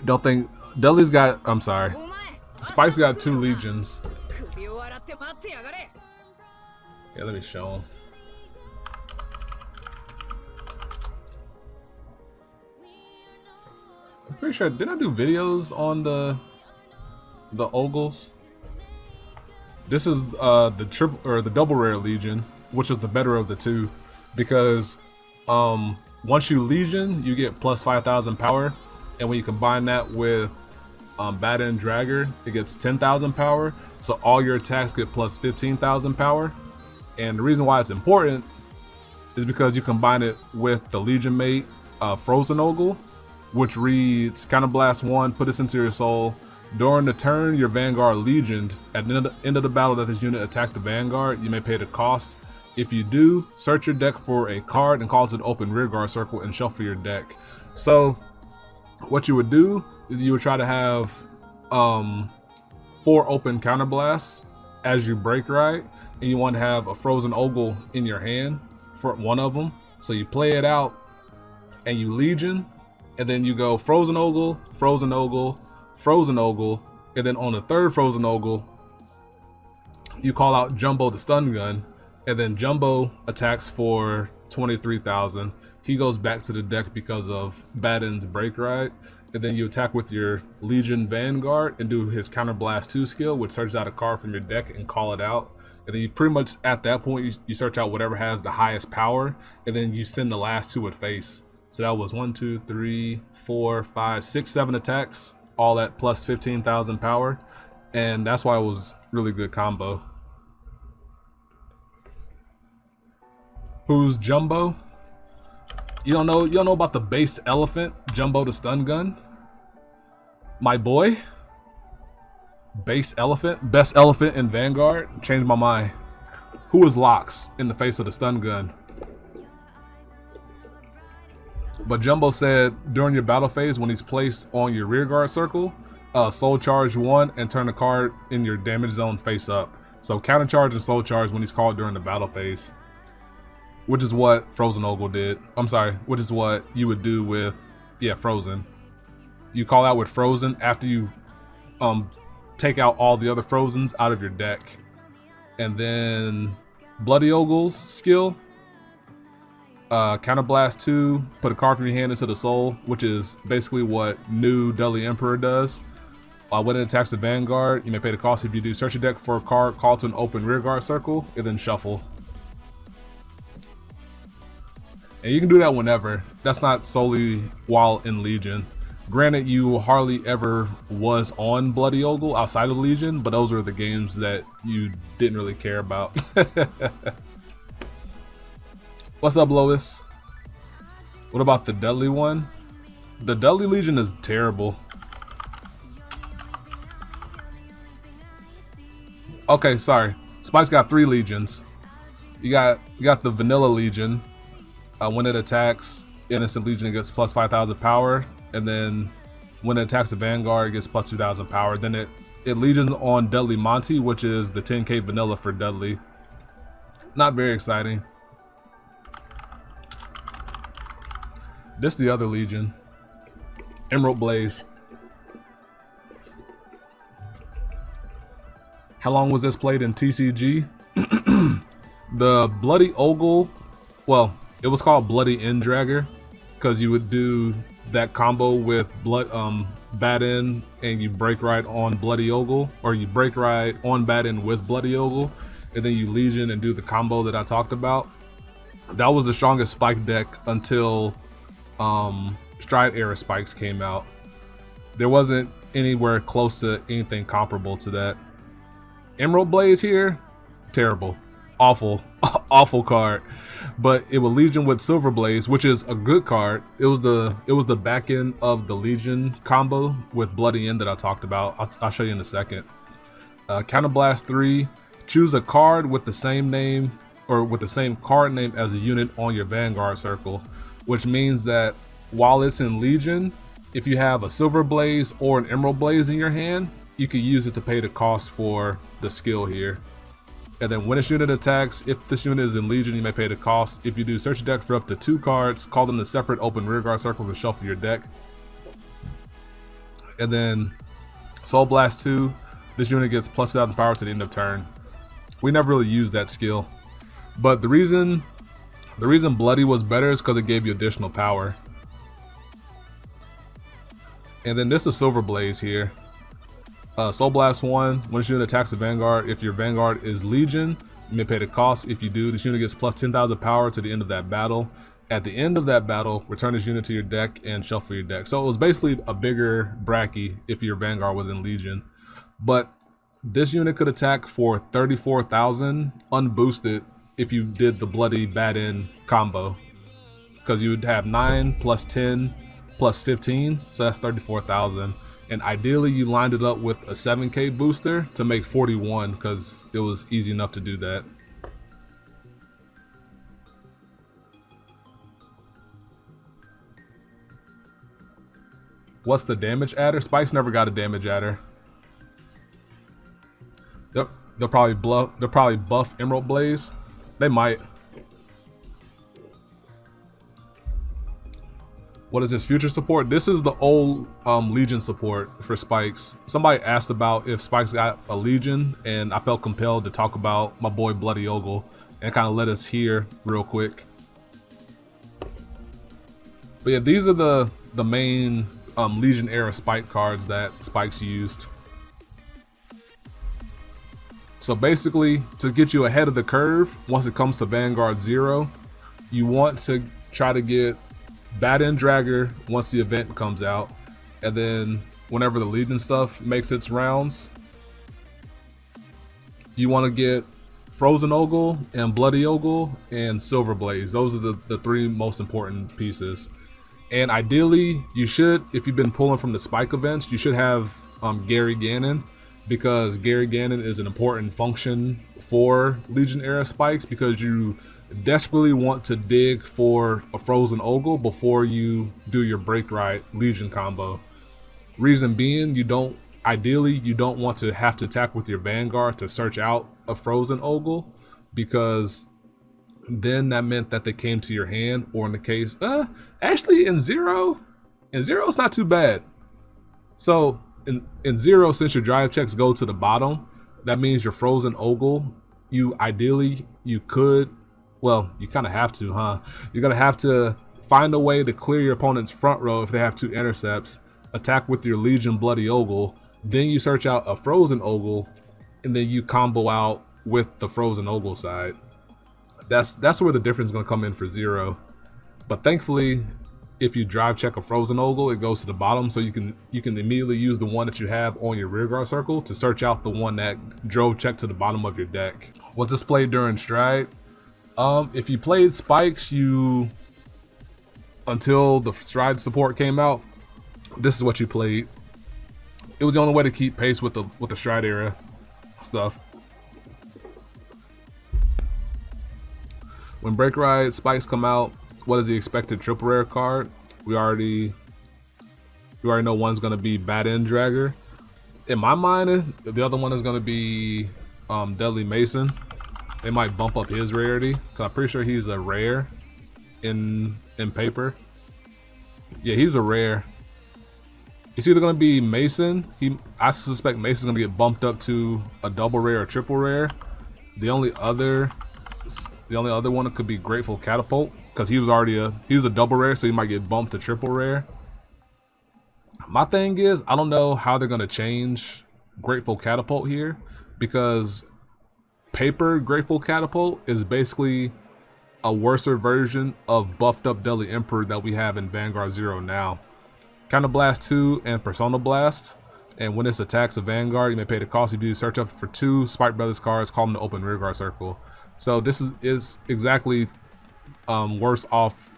Don't think Dudley's got. I'm sorry. Spike's got 2 legions. Yeah, let me show him. I'm pretty sure. Did I do videos on the ogles? This is the triple or the double rare legion, which is the better of the 2, because once you legion, you get plus 5,000 power, and when you combine that with Baden Dragger, it gets 10,000 power. So all your attacks get plus 15,000 power. And the reason why it's important is because you combine it with the Legion Mate Frozen Ogle, which reads Counterblast 1, put this into your soul. During the turn your Vanguard legioned, at the end of the battle that this unit attacked the Vanguard, you may pay the cost. If you do, search your deck for a card and cause it open rearguard circle and shuffle your deck. So what you would do is you would try to have 4 open counterblasts as you break right, and you want to have a frozen ogle in your hand for one of them. So you play it out and you legion, and then you go frozen ogle, frozen ogle, frozen ogle, and then on the 3rd frozen ogle you call out Jumbo the stun gun, and then Jumbo attacks for 23,000. He goes back to the deck because of Baden's break ride, and then you attack with your Legion Vanguard and do his Counterblast 2 skill, which searches out a card from your deck and call it out. And then you pretty much, at that point, you search out whatever has the highest power, and then you send the last 2 with face. So that was 1, 2, 3, 4, 5, 6, 7 attacks, all at plus 15,000 power. And that's why it was really good combo. Who's Jumbo? You don't know about the based elephant, Jumbo the stun gun? My boy? Base elephant? Best elephant in Vanguard? Changed my mind. Who is Lox in the face of the stun gun? But Jumbo said during your battle phase, when he's placed on your rearguard circle, soul charge 1 and turn the card in your damage zone face up. So counter charge and soul charge when he's called during the battle phase. Which is what Frozen Ogle did. I'm sorry, which is what you would do with, Frozen. You call out with Frozen after you take out all the other Frozens out of your deck. And then Bloody Ogle's skill, Counterblast 2, put a card from your hand into the soul, which is basically what new Dudley Emperor does. When it attacks the Vanguard, you may pay the cost. If you do, search your deck for a card, call to an open rearguard circle, and then shuffle. And you can do that whenever. That's not solely while in Legion. Granted, you hardly ever was on Bloody Ogle outside of Legion, but those were the games that you didn't really care about. What's up, Lois? What about the Dudley one? The Dudley Legion is terrible. Okay, sorry. Spike's got 3 legions. You got the Vanilla Legion. When it attacks Innocent Legion, it gets plus 5,000 power, and then when it attacks the Vanguard, it gets plus 2,000 power. Then it legions on Dudley Monty, which is the 10k vanilla for Dudley. Not very exciting. This is the other Legion, Emerald Blaze. How long was this played in TCG? The Bloody Ogle, well, it was called Bloody Dragger because you would do that combo with Baden and you break right on Bloody Ogle, or you break right on Baden with Bloody Ogle, and then you Legion and do the combo that I talked about. That was the strongest Spike deck until Stride Era Spikes came out. There wasn't anywhere close to anything comparable to that. Emerald Blaze here, terrible, awful, awful card. But it would Legion with Silver Blaze, which is a good card. It was the back end of the Legion combo with Bloody End that I talked about. I'll show you in a second. Counterblast 3, choose a card with the same name or with the same card name as a unit on your Vanguard circle, which means that while it's in Legion, if you have a Silver Blaze or an Emerald Blaze in your hand, you can use it to pay the cost for the skill here. And then when this unit attacks, if this unit is in Legion, you may pay the cost. If you do, search your deck for up to 2 cards, call them to separate open rearguard circles, and shuffle your deck. And then Soul Blast 2, this unit gets plus 2,000 power to the end of turn. We never really used that skill. But the reason Bloody was better is because it gave you additional power. And then this is Silver Blaze here. Soul Blast 1, when this unit attacks the Vanguard, if your Vanguard is Legion, you may pay the cost. If you do, this unit gets plus 10,000 power to the end of that battle. At the end of that battle, return this unit to your deck and shuffle your deck. So it was basically a bigger Bracky if your Vanguard was in Legion. But this unit could attack for 34,000 unboosted if you did the Bloody Bad End combo. Because you would have 9 plus 10 plus 15, so that's 34,000. And ideally you lined it up with a 7k booster to make 41 because it was easy enough to do that. What's the damage adder? Spikes never got a damage adder. They'll probably buff Emerald Blaze. They might. What is this, future support? This is the old Legion support for Spikes. Somebody asked about if Spikes got a Legion, and I felt compelled to talk about my boy Bloody Ogle and kind of let us hear real quick. But yeah, these are the main Legion era Spike cards that Spikes used. So basically, to get you ahead of the curve, once it comes to Vanguard 0, you want to try to get Bad End Dragger once the event comes out, and then whenever the Legion stuff makes its rounds, you want to get Frozen Ogle and Bloody Ogle and Silver Blaze. Those are the three most important pieces. And ideally, you should, if you've been pulling from the Spike events, you should have Gary Gannon, because Gary Gannon is an important function for Legion era Spikes, because you desperately want to dig for a Frozen Ogle before you do your Break Right Legion combo. Reason being, ideally you don't want to have to attack with your Vanguard to search out a Frozen Ogle, because then that meant that they came to your hand, or in the case, actually in zero it's not too bad. So in zero, since your drive checks go to the bottom, that means your Frozen Ogle, you could, well, you kind of have to, huh? You're going to have to find a way to clear your opponent's front row if they have 2 intercepts, attack with your Legion Bloody Ogle, then you search out a Frozen Ogle, and then you combo out with the Frozen Ogle side. That's where the difference is going to come in for 0. But thankfully, if you drive check a Frozen Ogle, it goes to the bottom, so you can immediately use the one that you have on your rearguard circle to search out the one that drove check to the bottom of your deck. Was this played during Stride? If you played Spikes, until the Stride support came out, this is what you played. It was the only way to keep pace with the Stride era stuff. When Break Ride Spikes come out, what is the expected triple rare card? We already know one's gonna be Bad End Dragger. In my mind, the other one is gonna be Deadly Mason. They might bump up his rarity, because I'm pretty sure he's a rare in paper. Yeah, he's a rare. It's either gonna be Mason. I suspect Mason's gonna get bumped up to a double rare or triple rare. The only other one could be Grateful Catapult, because he was a double rare, so he might get bumped to triple rare. My thing is, I don't know how they're gonna change Grateful Catapult here, because paper Grateful Catapult is basically a worser version of buffed up Deadly Emperor that we have in Vanguard 0 now. Counter Blast 2 and Persona Blast, and when this attacks a Vanguard, you may pay the cost if you search up for 2 Spike Brothers cards, call them to open rearguard circle. So this is exactly worse off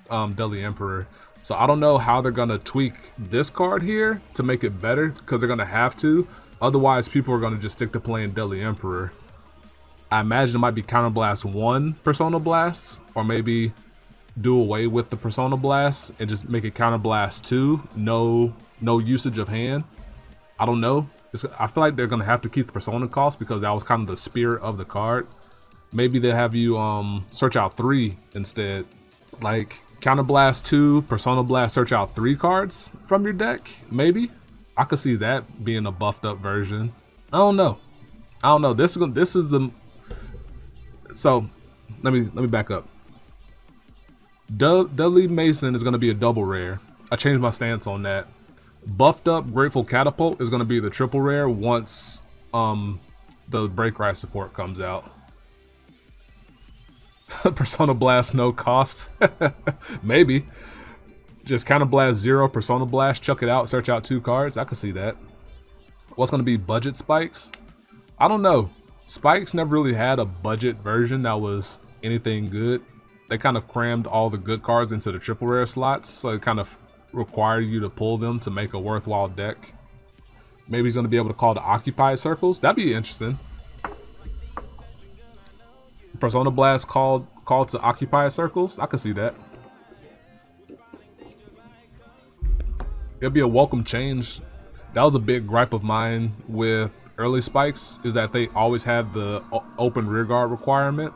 Deadly Emperor. So I don't know how they're gonna tweak this card here to make it better, because they're gonna have to. Otherwise, people are gonna just stick to playing Deadly Emperor. I imagine it might be Counter Blast 1 Persona Blast, or maybe do away with the Persona Blast and just make it Counter Blast 2, no usage of hand. I don't know. I feel like they're gonna have to keep the Persona cost, because that was kind of the spirit of the card. Maybe they have you search out 3 instead, like Counter Blast 2, Persona Blast, search out 3 cards from your deck, maybe. I could see that being a buffed up version. I don't know. I don't know. This is the. So, let me back up. Dudley Mason is gonna be a double rare. I changed my stance on that. Buffed up Grateful Catapult is gonna be the triple rare once the Break Ride support comes out. Persona Blast no cost. Maybe. Just Counter Blast 0, Persona Blast, chuck it out, search out 2 cards. I could see that. What's gonna be budget spikes? I don't know. Spikes never really had a budget version that was anything good. They kind of crammed all the good cards into the triple rare slots, so it kind of required you to pull them to make a worthwhile deck. Maybe he's gonna be able to call the Occupied Circles. That'd be interesting. Persona Blast called to Occupied Circles. I could see that. It'd be a welcome change. That was a big gripe of mine with early spikes, is that they always had the open rearguard requirement,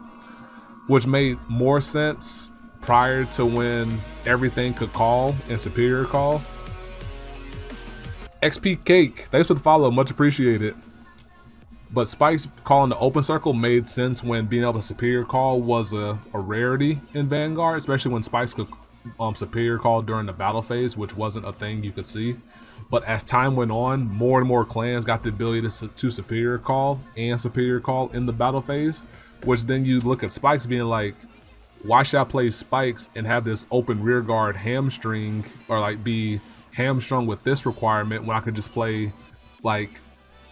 which made more sense prior to when everything could call and superior call. XP Cake, thanks for the follow, much appreciated. But spikes calling the open circle made sense when being able to superior call was a rarity in Vanguard, especially when spikes could superior call during the battle phase, which wasn't a thing you could see. But as time went on, more and more clans got the ability to superior call and superior call in the battle phase, which then you look at spikes being like, why should I play spikes and have this open rear guard hamstring, or like be hamstrung with this requirement, when I could just play like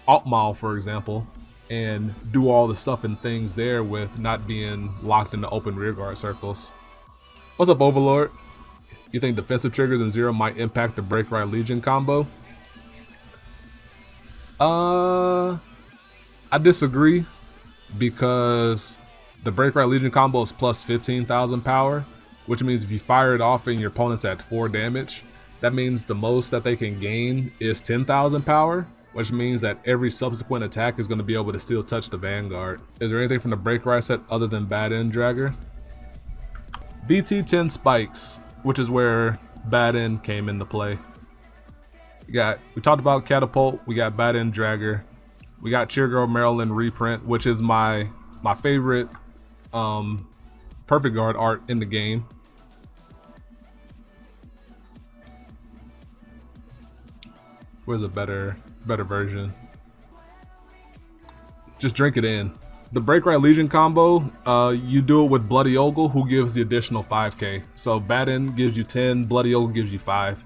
Altmal, for example, and do all the stuff and things there with not being locked in the open rear guard circles. What's up, Overlord? You think defensive triggers in 0 might impact the Break Ride Legion combo? I disagree, because the Break Ride Legion combo is plus 15,000 power, which means if you fire it off and your opponent's at 4 damage, that means the most that they can gain is 10,000 power, which means that every subsequent attack is going to be able to still touch the Vanguard. Is there anything from the Break Ride set other than Bad End Dragger? BT10 spikes, which is where Bad End came into play. We talked about Catapult, we got Bad End Dragger, we got Cheergirl Maryland reprint, which is my favorite Perfect Guard art in the game. Where's a better version? Just drink it in. The Break Ride Legion combo, you do it with Bloody Ogle, who gives the additional 5k. So Bad End gives you 10, Bloody Ogle gives you 5.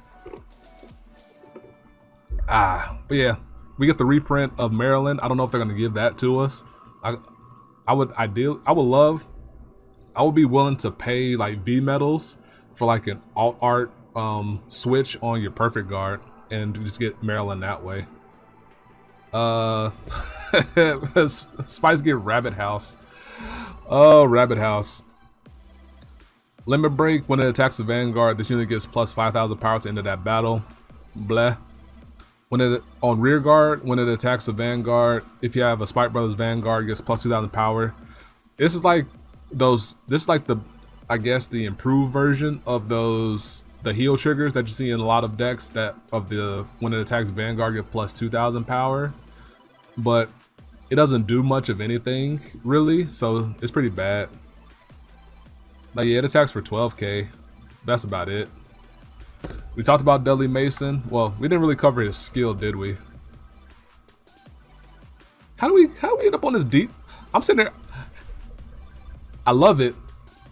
But yeah, we get the reprint of Maryland. I don't know if they're gonna give that to us. I would be willing to pay like V medals for like an alt art switch on your Perfect Guard and just get Maryland that way. Spice get Rabbit House. Oh, Rabbit House. Limit Break, when it attacks the Vanguard, this unit gets plus 5,000 power to end that battle. Bleh. On Rear Guard, when it attacks the Vanguard, if you have a Spike Brothers Vanguard, it gets plus 2,000 power. This is like the, I guess, the improved version of the heal triggers that you see in a lot of decks, that when it attacks Vanguard, get plus 2,000 power. But it doesn't do much of anything really, so it's pretty bad. Like, yeah, it attacks for 12k. That's about it. We talked about Dudley Mason. Well, we didn't really cover his skill, did we? How do we end up on this deep? I'm sitting there. I love it,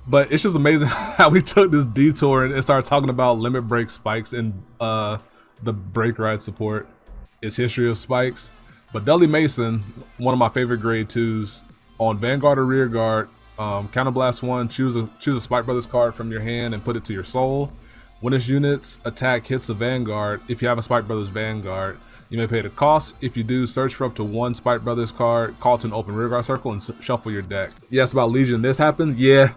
but it's just amazing how we took this detour and started talking about limit break spikes and the Break Ride support. Its history of spikes. But Dudley Mason, one of my favorite grade 2s, on Vanguard or Rear Guard, Counterblast 1, choose a Spike Brothers card from your hand and put it to your soul. When this unit's attack hits a Vanguard, if you have a Spike Brothers Vanguard, you may pay the cost. If you do, search for up to 1 Spike Brothers card, call to an open Rear Guard circle, and shuffle your deck. Yes, about Legion, this happens? Yeah.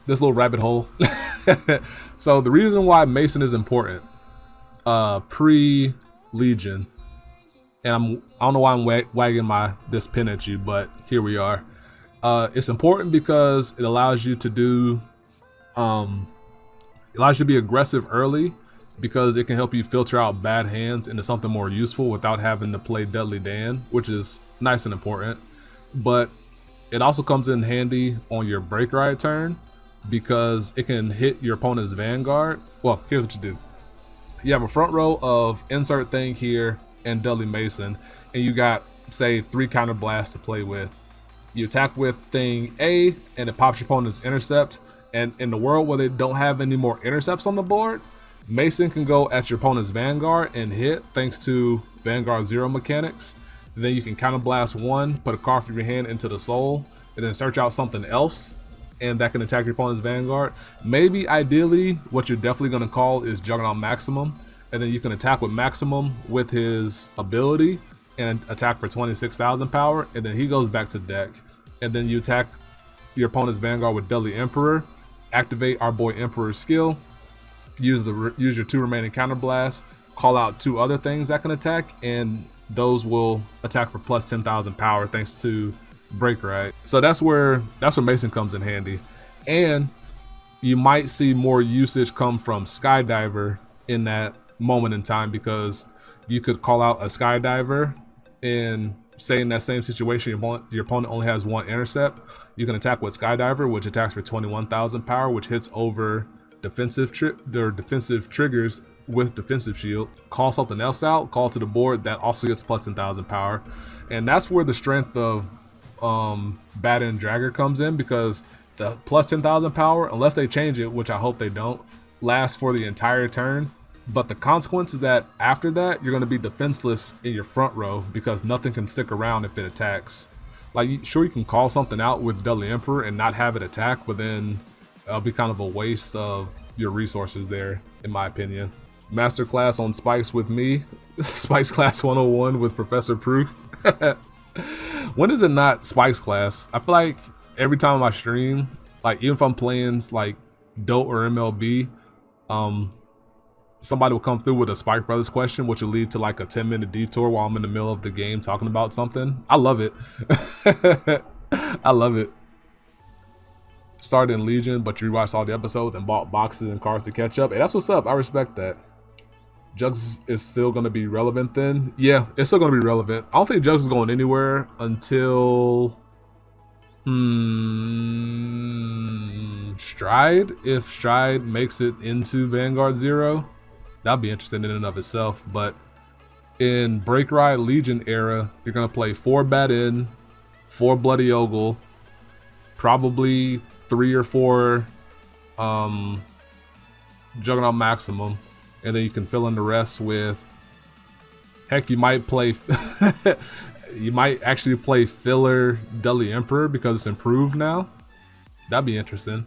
This little rabbit hole. So the reason why Mason is important, pre-Legion, and I don't know why I'm wagging this pin at you, but here we are. It's important because it allows you to do, it allows you to be aggressive early because it can help you filter out bad hands into something more useful without having to play Deadly Dan, which is nice and important. But it also comes in handy on your break ride turn because it can hit your opponent's Vanguard. Well, here's what you do. You have a front row of Insert Thing here and Deadly Mason, and you got, say, 3 counter blasts to play with. You attack with Thing A, and it pops your opponent's intercept. And in the world where they don't have any more intercepts on the board, Mason can go at your opponent's Vanguard and hit thanks to Vanguard 0 mechanics. Then you can counter blast 1, put a card from your hand into the soul, and then search out something else, and that can attack your opponent's Vanguard. Maybe ideally, what you're definitely going to call is Juggernaut Maximum, and then you can attack with Maximum with his ability and attack for 26,000 power, and then he goes back to deck. And then you attack your opponent's Vanguard with Deadly Emperor, activate our boy Emperor's skill, use your 2 remaining counter blasts, call out 2 other things that can attack, and those will attack for plus 10,000 power thanks to Break Ride. So that's where Mason comes in handy. And you might see more usage come from Skydiver in that moment in time, because you could call out a Skydiver and say in that same situation your opponent only has 1 intercept, you can attack with Skydiver, which attacks for 21,000 power, which hits over defensive triggers with defensive shield. Call something else out, call to the board, that also gets plus 10,000 power. And that's where the strength of Bat and Dragger comes in, because the plus 10,000 power, unless they change it, which I hope they don't, lasts for the entire turn. But the consequence is that after that, you're going to be defenseless in your front row because nothing can stick around if it attacks. Like, sure, you can call something out with Deadly Emperor and not have it attack, but then it'll be kind of a waste of your resources there, in my opinion. Masterclass on Spikes with me. Spikes Class 101 with Professor Proof. When is it not Spikes Class? I feel like every time I stream, like even if I'm playing like Dote or MLB, somebody will come through with a Spike Brothers question, which will lead to like a 10-minute detour while I'm in the middle of the game talking about something. I love it. I love it. Started in Legion, but you rewatched all the episodes and bought boxes and cards to catch up. Hey, that's what's up. I respect that. Jugs is still going to be relevant then? Yeah, it's still going to be relevant. I don't think Jugs is going anywhere until Stride. If Stride makes it into Vanguard 0, that'd be interesting in and of itself. But in Break Ride Legion era, you're going to play 4 Bat In, 4 Bloody Ogle, probably 3 or 4 Juggernaut Maximum, and then you can fill in the rest with, heck, you might play you might actually play filler Deadly Emperor because it's improved now. That'd be interesting.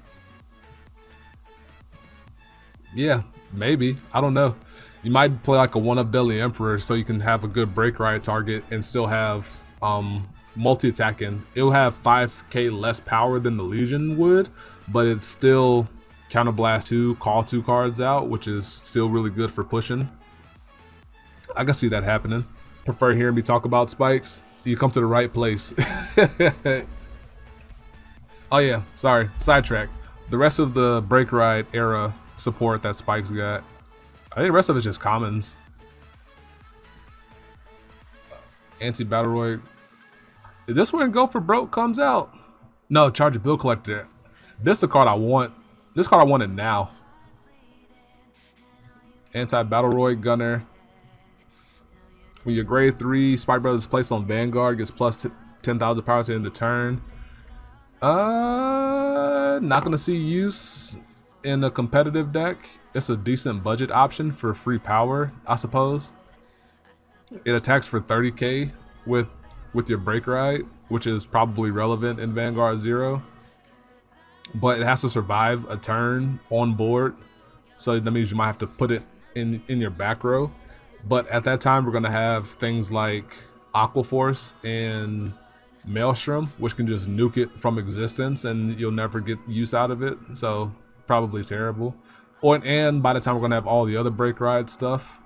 Yeah, maybe, I don't know. You might play like a 1-up Deadly Emperor so you can have a good break ride target and still have multi-attacking. It'll have 5k less power than the Legion would, but it's still counterblast 2, call 2 cards out, which is still really good for pushing. I can see that happening. Prefer hearing me talk about Spikes? You come to the right place. Oh yeah, sorry, sidetrack. The rest of the Break Ride era support that Spikes got, I think the rest of it's just commons. Anti-Battleroid. Is this when Go for Broke comes out? No, Charge a Bill Collector. This is the card I want. This card I want it now. Anti-Battleroid Gunner. When your grade 3 Spike Brothers placed on Vanguard, gets plus 10,000 power to end the turn. Not gonna see use in a competitive deck. It's a decent budget option for free power, I suppose. It attacks for 30k with your Break Ride, which is probably relevant in Vanguard 0. But it has to survive a turn on board, so that means you might have to put it in your back row. But at that time, we're gonna have things like Aqua Force and Maelstrom, which can just nuke it from existence, and you'll never get use out of it. So probably terrible. And by the time we're gonna have all the other Break Ride stuff,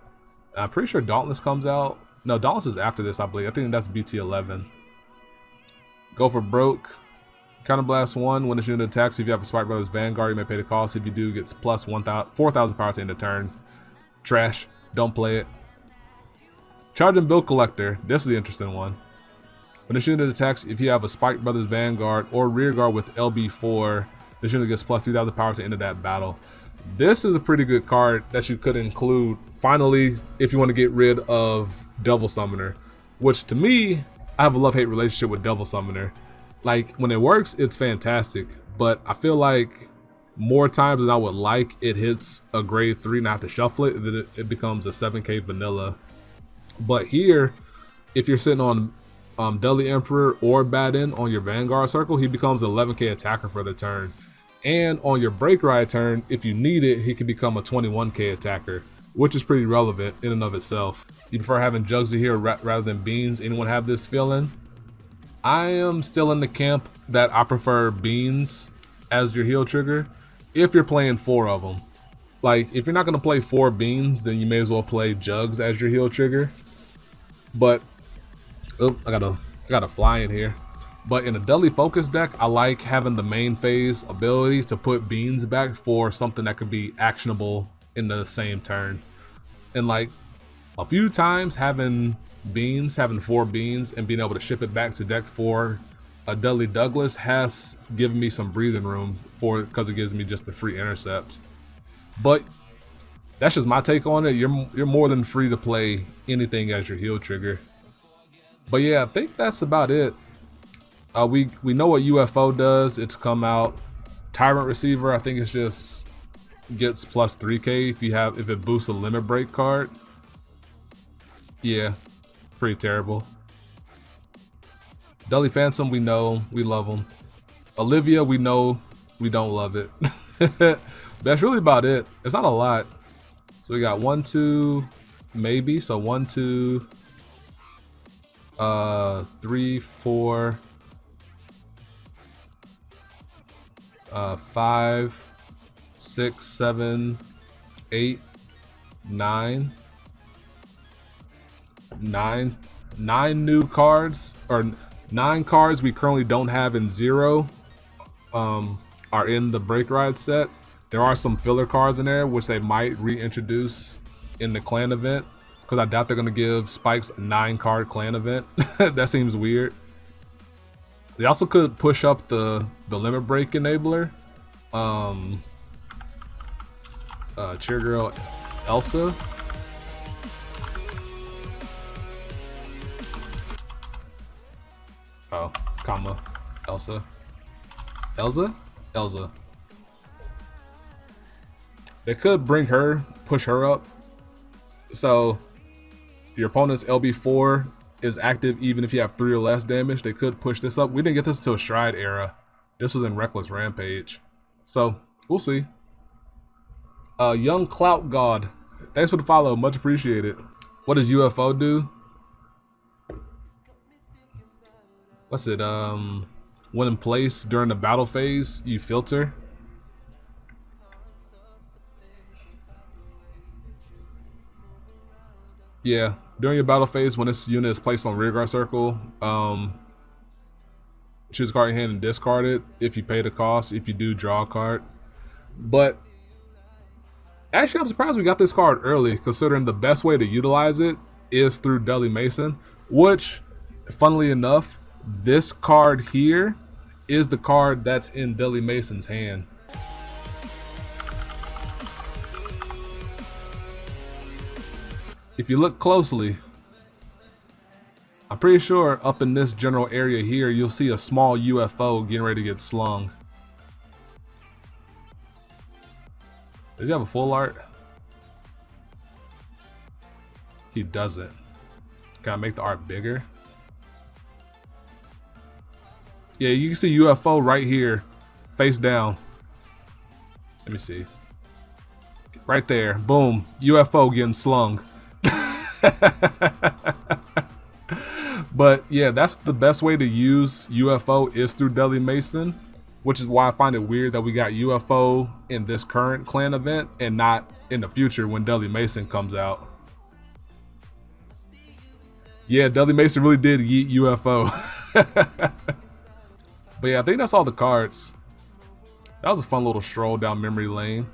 I'm pretty sure Dauntless comes out. No, Dauntless is after this, I believe. I think that's BT11. Go for Broke. Counterblast 1 when this unit attacks. If you have a Spike Brothers Vanguard, you may pay the cost. If you do, it gets plus 4,000 power to end the turn. Trash. Don't play it. Charge and Bill Collector. This is the interesting one. When this unit attacks, if you have a Spike Brothers Vanguard or Rear Guard with LB4, this unit gets plus 3,000 power to end of that battle. This is a pretty good card that you could include, finally, if you want to get rid of Devil Summoner. Which, to me, I have a love-hate relationship with Devil Summoner. Like, when it works, it's fantastic. But I feel like more times than I would like, it hits a grade 3 and I have to shuffle it, and then it becomes a 7k vanilla. But here, if you're sitting on Deadly Emperor or Badin on your Vanguard circle, he becomes an 11k attacker for the turn. And on your Break Ride turn, if you need it, he can become a 21k attacker, which is pretty relevant in and of itself. You prefer having Jugsy here rather than Beans? Anyone have this feeling? I am still in the camp that I prefer Beans as your heal trigger if you're playing 4 of them. Like, if you're not going to play 4 Beans, then you may as well play Jugs as your heal trigger. But, oh, I got a fly in here. But in a Deadly Focus deck, I like having the main phase ability to put Beans back for something that could be actionable in the same turn. And like, a few times having 4 Beans and being able to ship it back to deck for a Deadly Douglas has given me some breathing room for it, because it gives me just the free intercept. But that's just my take on it. You're more than free to play anything as your heal trigger. But yeah, I think that's about it. We know what UFO does. It's come out. Tyrant Receiver, I think it's just gets plus 3k if it boosts a limit break card. Yeah, pretty terrible. Deadly Phantom, we know, we love him. Olivia, we know, we don't love it. That's really about it. It's not a lot. So we got 1, 2, maybe. So 1, 2, 3, 4, 5, 6, 7, 8, 9. 9 new cards, or 9 cards we currently don't have in 0 are in the Break Ride set. There are some filler cards in there which they might reintroduce in the clan event, because I doubt they're going to give Spikes a 9 card clan event. That seems weird. They also could push up the limit break enabler. Cheer Girl Elsa. Oh, comma, Elsa. Elsa. They could push her up. So your opponent's LB4 is active even if you have 3 or less damage. They could push this up. We didn't get this until Stride era. This was in Reckless Rampage. So we'll see. Young Clout God, thanks for the follow, much appreciated. What does UFO do? What's it? When in place during the battle phase, you filter. Yeah, during your battle phase, when this unit is placed on rearguard circle, choose a card in your hand and discard it if you pay the cost. If you do, draw a card. But actually, I'm surprised we got this card early, considering the best way to utilize it is through Deadly Mason, which, funnily enough, this card here is the card that's in Deadly Mason's hand. If you look closely, I'm pretty sure up in this general area here, you'll see a small UFO getting ready to get slung. Does he have a full art? He doesn't. Can I make the art bigger? Yeah, you can see UFO right here, face down. Let me see. Right there, boom, UFO getting slung. But yeah, that's the best way to use UFO is through Deadly Mason, which is why I find it weird that we got UFO in this current clan event and not in the future when Deadly Mason comes out. Yeah, Deadly Mason really did yeet UFO. But yeah, I think that's all the cards. That was a fun little stroll down memory lane.